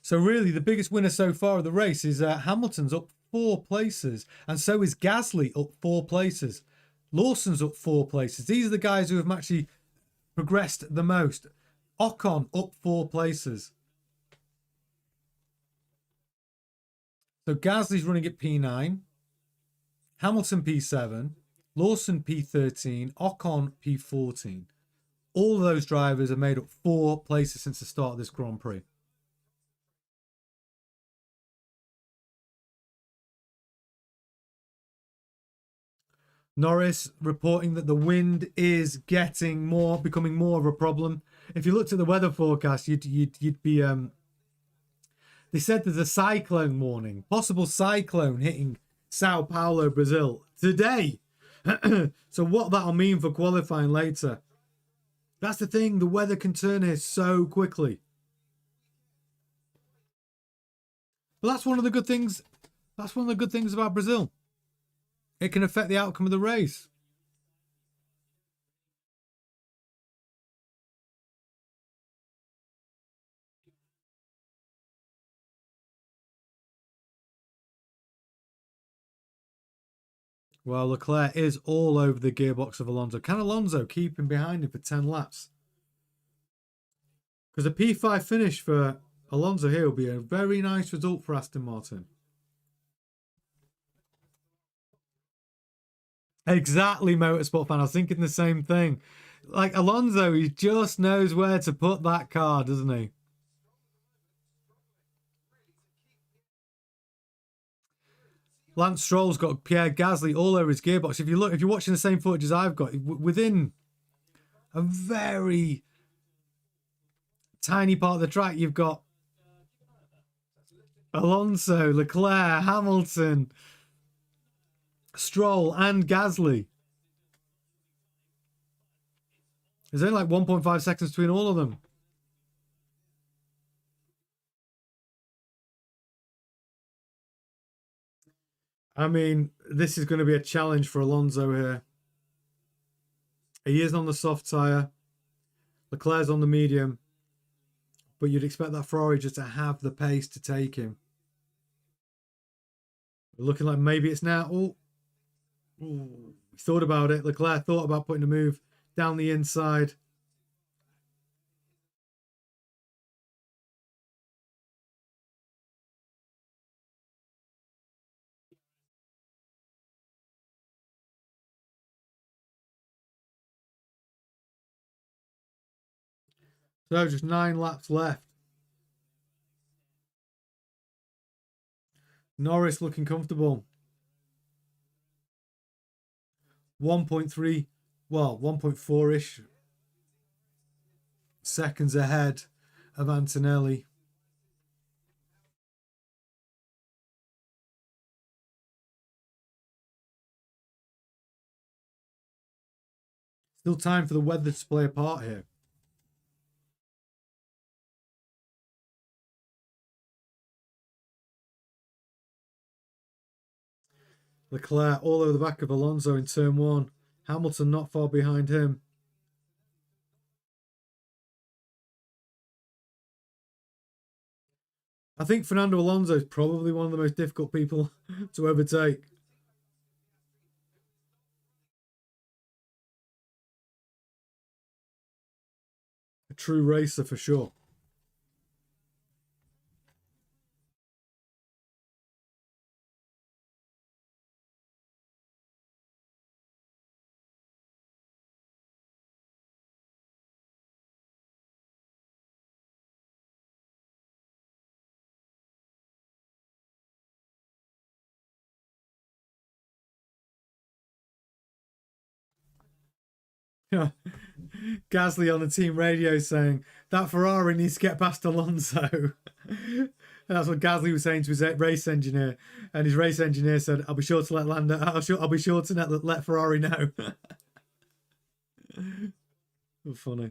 So really, the biggest winner so far of the race is Hamilton's up 4 places, and so is Gasly up 4 places. Lawson's up 4 places. These are the guys who have actually progressed the most. Ocon up 4 places. So Gasly's running at P9, Hamilton P7, Lawson P13, Ocon P14. All of those drivers have made up 4 places since the start of this Grand Prix. Norris reporting that the wind is becoming more of a problem. If you looked at the weather forecast, you'd be they said there's a cyclone warning, possible cyclone hitting Sao Paulo, Brazil today. So what that'll mean for qualifying later. That's the thing, the weather can turn here so quickly. But that's one of the good things. That's one of the good things about Brazil. It can affect the outcome of the race. Well, Leclerc is all over the gearbox of Alonso. Can Alonso keep him behind him for 10 laps? Because a P5 finish for Alonso here will be a very nice result for Aston Martin. Exactly, Motorsport fan. I was thinking the same thing. Like Alonso, he just knows where to put that car, doesn't he? Lance Stroll's got Pierre Gasly all over his gearbox. If you're watching the same footage as I've got, within a very tiny part of the track, you've got Alonso, Leclerc, Hamilton, Stroll, and Gasly. There's only like 1.5 seconds between all of them. I mean, this is going to be a challenge for Alonso here. He is on the soft tyre. Leclerc's on the medium. But you'd expect that Ferrari just to have the pace to take him. Looking like maybe it's now. Oh, he thought about it. Leclerc thought about putting a move down the inside. So just 9 laps left. Norris looking comfortable. 1.3, well, 1.4-ish seconds ahead of Antonelli. Still time for the weather to play a part here. Leclerc all over the back of Alonso in turn 1. Hamilton not far behind him. I think Fernando Alonso is probably one of the most difficult people to overtake. A true racer for sure. Gasly on the team radio saying that Ferrari needs to get past Alonso. That's what Gasly was saying to his race engineer, and his race engineer said, "I'll be sure to let Lando. I'll be sure to let Ferrari know." Funny.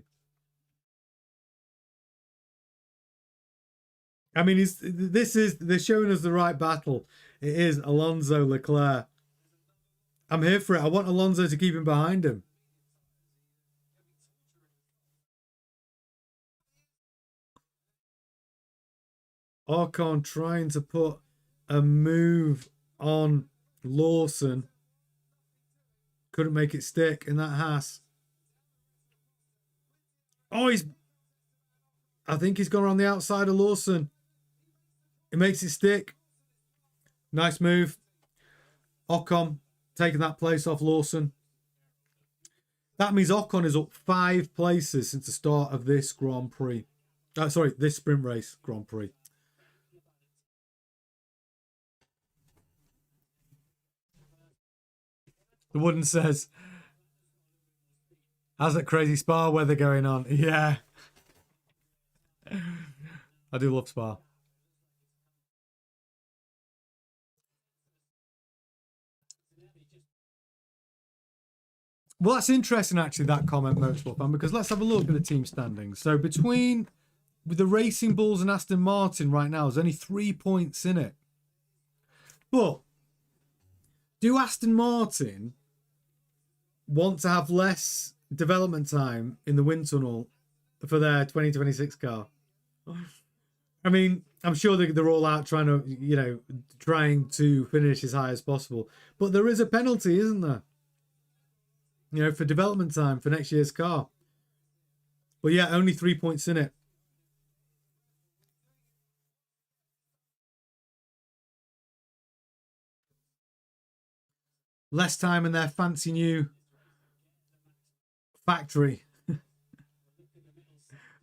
I mean, they're showing us the right battle. It is Alonso Leclerc. I'm here for it. I want Alonso to keep him behind him. Ocon trying to put a move on Lawson. Couldn't make it stick in that Haas. Oh, I think he's gone around the outside of Lawson. It makes it stick. Nice move. Ocon taking that place off Lawson. That means Ocon is up 5 places since the start of this Grand Prix. This sprint race Grand Prix. The Wooden says, how's that crazy Spa weather going on? Yeah. I do love Spa. Well, that's interesting, actually, that comment, Motorsport Fan, because let's have a look at the team standings. So between with the Racing Bulls and Aston Martin right now, there's only 3 points in it. But do Aston Martin want to have less development time in the wind tunnel for their 2026 car? I mean, I'm sure they're all out trying to finish as high as possible. But there is a penalty, isn't there? For development time for next year's car. But yeah, only 3 points in it. Less time in their fancy new factory for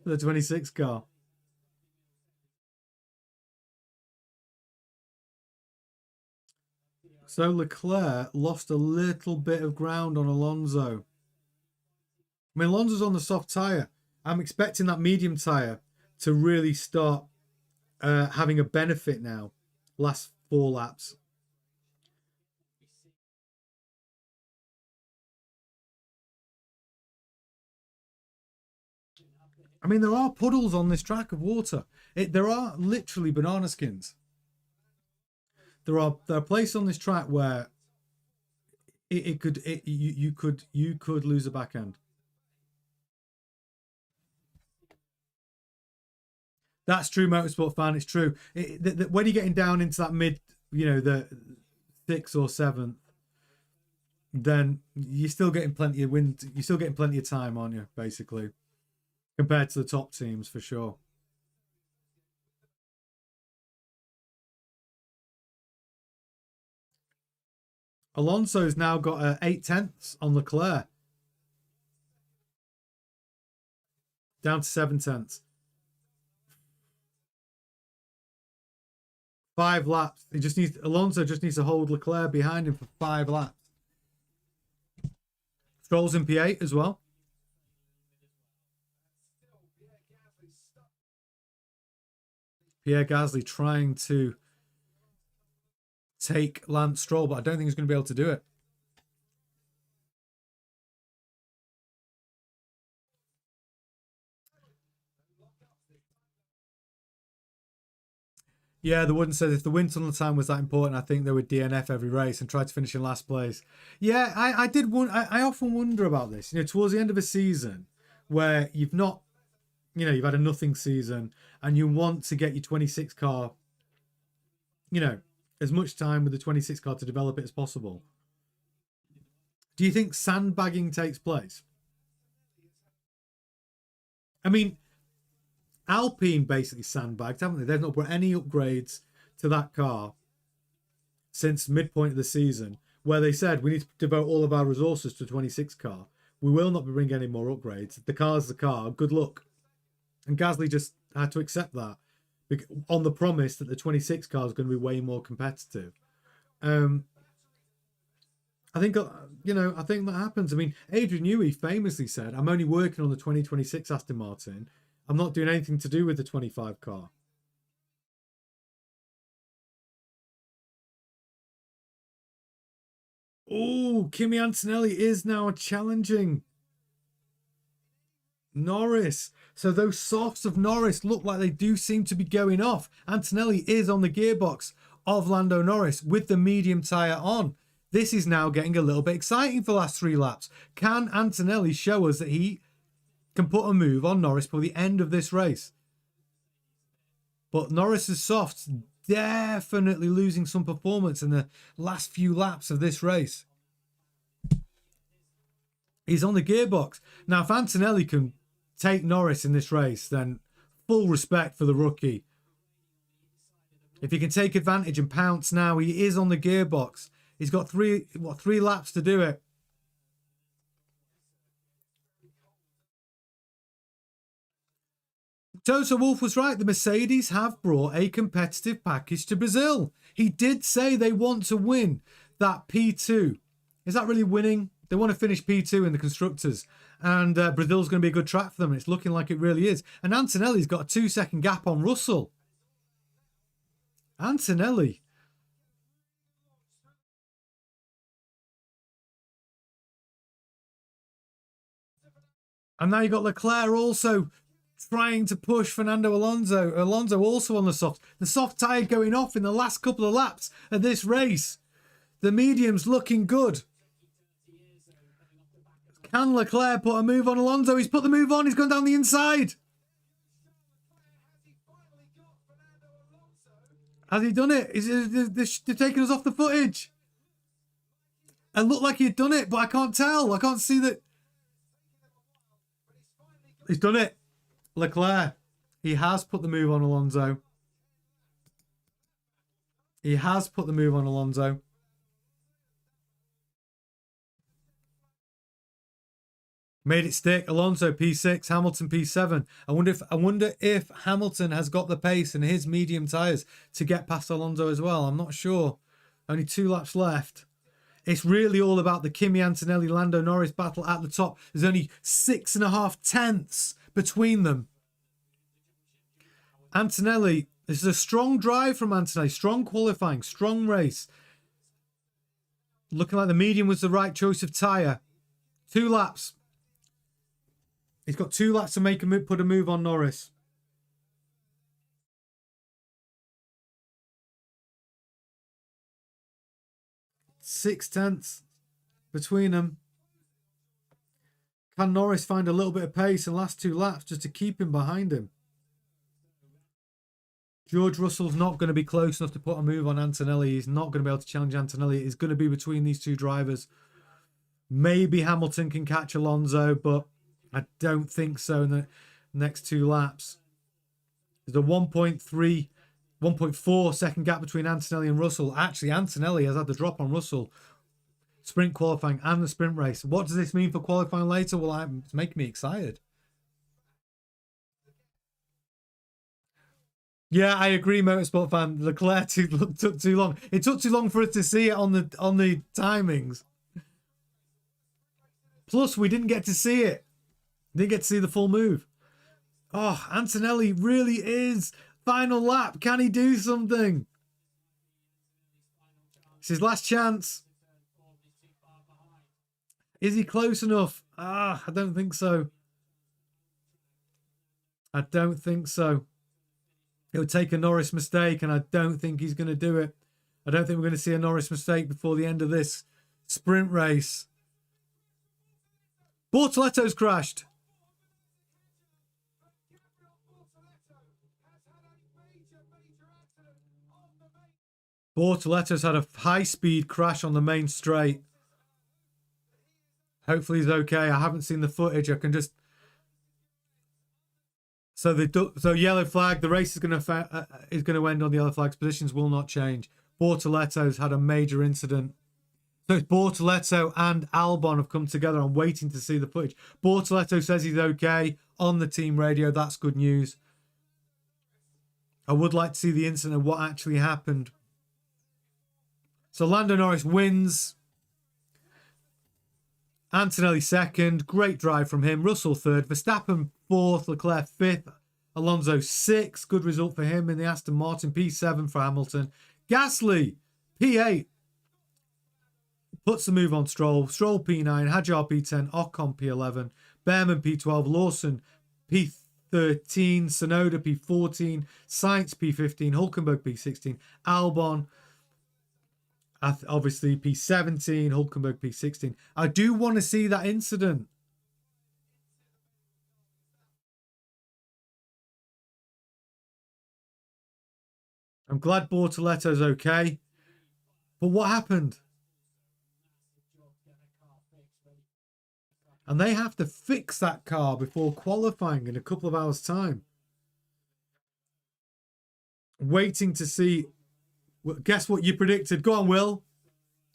the 26 car. So Leclerc lost a little bit of ground on Alonso. I mean, Alonso's on the soft tyre. I'm expecting that medium tyre to really start having a benefit now. Last 4 laps. I mean, there are puddles on this track of water. There are literally banana skins. There are places on this track where you could lose a backhand. That's true, Motorsport Fan. It's true. When you're getting down into that mid, the 6th or 7th, then you're still getting plenty of wind. You're still getting plenty of time, aren't you? Basically, compared to the top teams, for sure. Alonso's now got 8 tenths on Leclerc. Down to 7 tenths. 5 laps. Alonso just needs to hold Leclerc behind him for 5 laps. Stroll's in P8 as well. Pierre Gasly trying to take Lance Stroll, but I don't think he's going to be able to do it. Yeah, the Wooden says if the wind tunnel time was that important, I think they would DNF every race and try to finish in last place. Yeah, I did. I often wonder about this. Towards the end of a season where you've not you know, you've had a nothing season and you want to get your 26 car, you know, as much time with the 26 car to develop it as possible. Do you think sandbagging takes place? I mean, Alpine basically sandbagged, haven't they? They've not brought any upgrades to that car since midpoint of the season, where they said we need to devote all of our resources to 26 car. We will not be bringing any more upgrades. The car's the car. Good luck. And Gasly just had to accept that on the promise that the 26 car is going to be way more competitive. I think, you know, I think that happens. I mean, Adrian Newey famously said, I'm only working on the 2026 Aston Martin. I'm not doing anything to do with the 25 car. Oh, Kimi Antonelli is now challenging Norris. So those softs of Norris look like they do seem to be going off. Antonelli is on the gearbox of Lando Norris with the medium tyre on. This is now getting a little bit exciting for the last 3 laps. Can Antonelli show us that he can put a move on Norris for the end of this race? But Norris's softs definitely losing some performance in the last few laps of this race. He's on the gearbox. Now, if Antonelli can take Norris in this race, then full respect for the rookie. If he can take advantage and pounce now, he is on the gearbox. He's got 3 laps to do it. Toto Wolff was right. The Mercedes have brought a competitive package to Brazil. He did say they want to win that P2. Is that really winning? They want to finish P2 in the Constructors. And Brazil's going to be a good track for them. It's looking like it really is. And Antonelli's got a 2-second gap on Russell. Antonelli. And now you've got Leclerc also trying to push Fernando Alonso. Alonso also on the soft. The soft tyre going off in the last couple of laps of this race. The medium's looking good. Can Leclerc put a move on Alonso? He's put the move on. He's gone down the inside. Has he done it? They're taking us off the footage. It looked like he'd done it, but I can't tell. I can't see that. He's done it. Leclerc. He has put the move on Alonso. He has put the move on Alonso. Made it stick. Alonso P6, Hamilton P7. I wonder if Hamilton has got the pace in his medium tyres to get past Alonso as well. I'm not sure. Only 2 laps left. It's really all about the Kimi Antonelli Lando Norris battle at the top. There's only 6.5 tenths between them. Antonelli, this is a strong drive from Antonelli. Strong qualifying, strong race. Looking like the medium was the right choice of tyre. 2 laps. He's got 2 laps to put a move on Norris. Six tenths between them. Can Norris find a little bit of pace in the last 2 laps just to keep him behind him? George Russell's not going to be close enough to put a move on Antonelli. He's not going to be able to challenge Antonelli. It's going to be between these 2 drivers. Maybe Hamilton can catch Alonso, but I don't think so in the next 2 laps. There's a 1.4 second gap between Antonelli and Russell. Actually, Antonelli has had the drop on Russell. Sprint qualifying and the sprint race. What does this mean for qualifying later? Well, it's making me excited. Yeah, I agree, Motorsport fan. Leclerc took too long. It took too long for us to see it on the timings. Plus, we didn't get to see it. Didn't get to see the full move. Oh, Antonelli really is. Final lap. Can he do something? It's his last chance. Is he close enough? I don't think so. I don't think so. It would take a Norris mistake, and I don't think he's going to do it. I don't think we're going to see a Norris mistake before the end of this sprint race. Bortoletto's crashed. Bortoletto's had a high-speed crash on the main straight. Hopefully he's okay. I haven't seen the footage. I can just... So yellow flag. The race is going to end on the yellow flags. Positions will not change. Bortoletto's had a major incident. So it's Bortoletto and Albon have come together. I'm waiting to see the footage. Bortoletto says he's okay on the team radio. That's good news. I would like to see the incident of what actually happened. So Lando Norris wins. Antonelli second. Great drive from him. Russell third. Verstappen fourth. Leclerc fifth. Alonso sixth. Good result for him in the Aston Martin. P7 for Hamilton. Gasly P8. Puts the move on Stroll. Stroll P9. Hadjar P10. Ocon P11. Behrman P12. Lawson P13. Tsunoda P14. Sainz P15. Hulkenberg P16. Albon obviously P17, Hulkenberg P16. I do want to see that incident. I'm glad Bortoletto's okay. But what happened? And they have to fix that car before qualifying in a couple of hours' time. Waiting to see... Guess what you predicted? Go on, Will.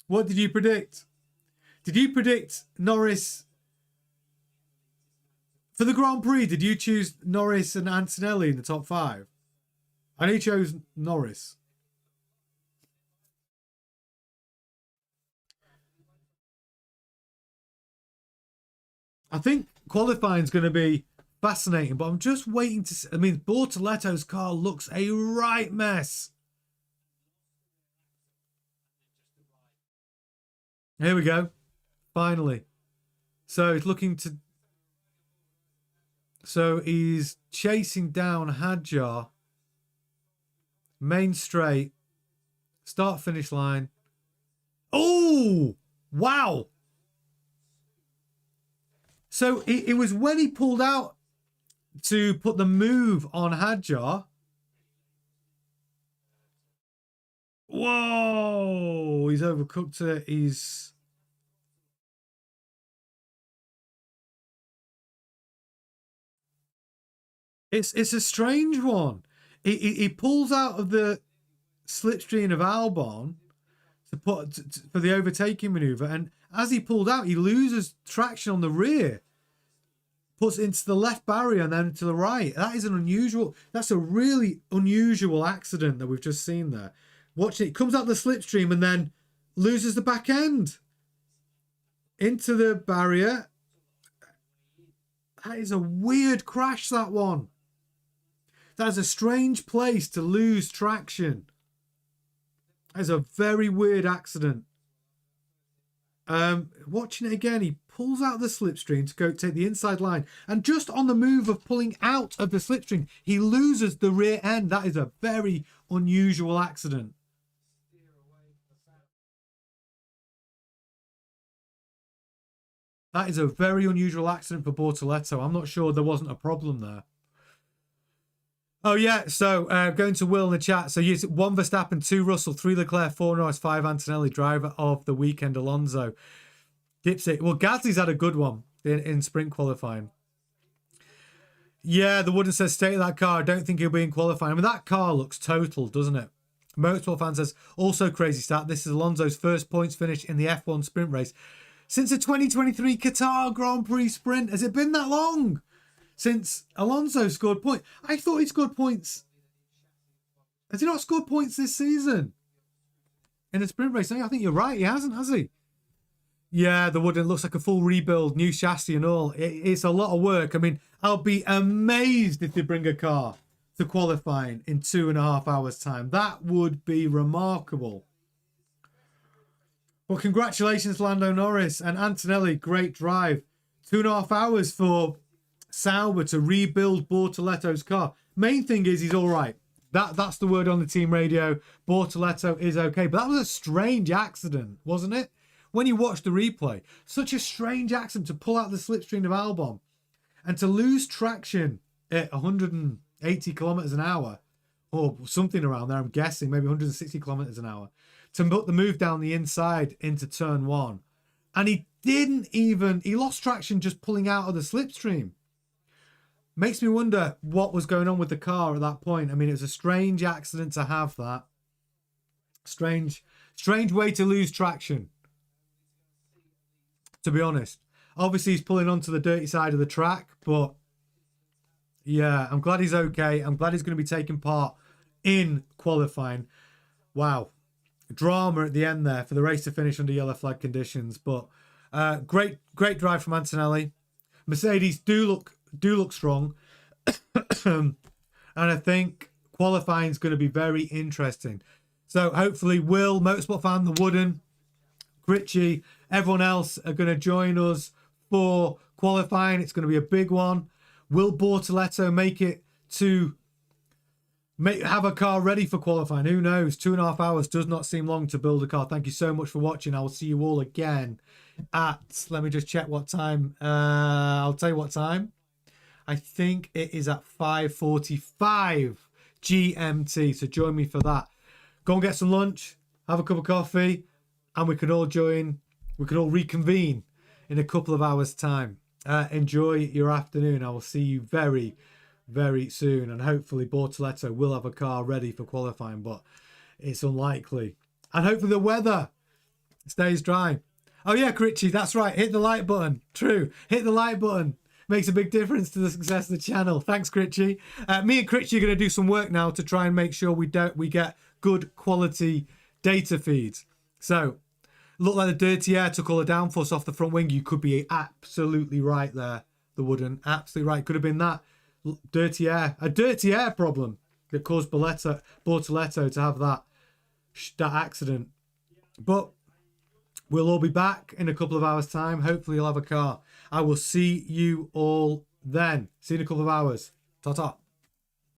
What did you predict? Did you predict Norris for the Grand Prix? Did you choose Norris and Antonelli in the top 5? And he chose Norris. I think qualifying is going to be fascinating, but I'm just waiting to see. I mean, Bortoletto's car looks a right mess. Here we go. Finally. So he's looking to... So he's chasing down Hadjar. Main straight. Start finish line. Oh! Wow! So it was when he pulled out to put the move on Hadjar. Whoa! He's overcooked it. It's a strange one. He pulls out of the slipstream of Albon for the overtaking maneuver, and as he pulled out, he loses traction on the rear, puts it into the left barrier and then to the right. That is an unusual. That's a really unusual accident that we've just seen there. Watch it. It comes out the slipstream and then loses the back end into the barrier. That is a weird crash, that one. That is a strange place to lose traction. That is a very weird accident. Watching it again, he pulls out the slipstream to go take the inside line. And just on the move of pulling out of the slipstream, he loses the rear end. That is a very unusual accident. That is a very unusual accident for Bortoletto. I'm not sure there wasn't a problem there. Oh, yeah. So going to Will in the chat. So yes, 1 Verstappen, 2 Russell, 3 Leclerc, 4 Norris, 5 Antonelli, driver of the weekend, Alonso. Dipsy. Well, Gasly's had a good one in sprint qualifying. Yeah, the Wooden says, state of that car. I don't think he'll be in qualifying. I mean, that car looks total, doesn't it? Motorsport fan says, also crazy stat. This is Alonso's first points finish in the F1 sprint race since the 2023 Qatar Grand Prix sprint. Has it been that long since Alonso scored points? I thought he scored points. Has he not scored points this season in a sprint race? I think you're right. He hasn't, has he? Yeah, the Wooden looks like a full rebuild, new chassis and all. It's a lot of work. I mean, I'll be amazed if they bring a car to qualifying in 2.5 hours' time. That would be remarkable. Well, congratulations, Lando Norris and Antonelli. Great drive. 2.5 hours for Sauber to rebuild Bortoletto's car. Main thing is he's all right. That's the word on the team radio. Bortoletto is okay. But that was a strange accident, wasn't it? When you watch the replay, such a strange accident to pull out the slipstream of Albon and to lose traction at 180 kilometers an hour, or something around there, I'm guessing, maybe 160 kilometers an hour, to put the move down the inside into turn 1. And he lost traction just pulling out of the slipstream. Makes me wonder what was going on with the car at that point. I mean, it was a strange accident to have that. Strange way to lose traction, to be honest. Obviously, he's pulling onto the dirty side of the track, but yeah, I'm glad he's okay. I'm glad he's going to be taking part in qualifying. Wow. Drama at the end there for the race to finish under yellow flag conditions. But great drive from Antonelli. Mercedes do look strong. And I think qualifying is going to be very interesting. So hopefully Will, Motorsport Fan, the Wooden, Critchy, everyone else are going to join us for qualifying. It's going to be a big one. Will Bortoletto make it to have a car ready for qualifying? Who knows? 2.5 hours does not seem long to build a car. Thank you so much for watching. I will see you all again at, let me just check what time. I'll tell you what time. I think it is at 5:45 GMT. So join me for that. Go and get some lunch, have a cup of coffee, and we can all reconvene in a couple of hours' time. Enjoy your afternoon. I will see you very, very soon. And hopefully Bortoletto will have a car ready for qualifying, but it's unlikely. And hopefully the weather stays dry. Oh yeah, Critchy, that's right. Hit the like button. True. Hit the like button. Makes a big difference to the success of the channel. Thanks, Critchy. Me and Critchy are going to do some work now to try and make sure we get good quality data feeds. So, look like the dirty air took all the downforce off the front wing. You could be absolutely right there, the Wooden. Absolutely right. Could have been that dirty air. A dirty air problem that caused Bortoletto to have that accident. But we'll all be back in a couple of hours' time. Hopefully you'll have a car. I will see you all then. See you in a couple of hours. Ta-ta.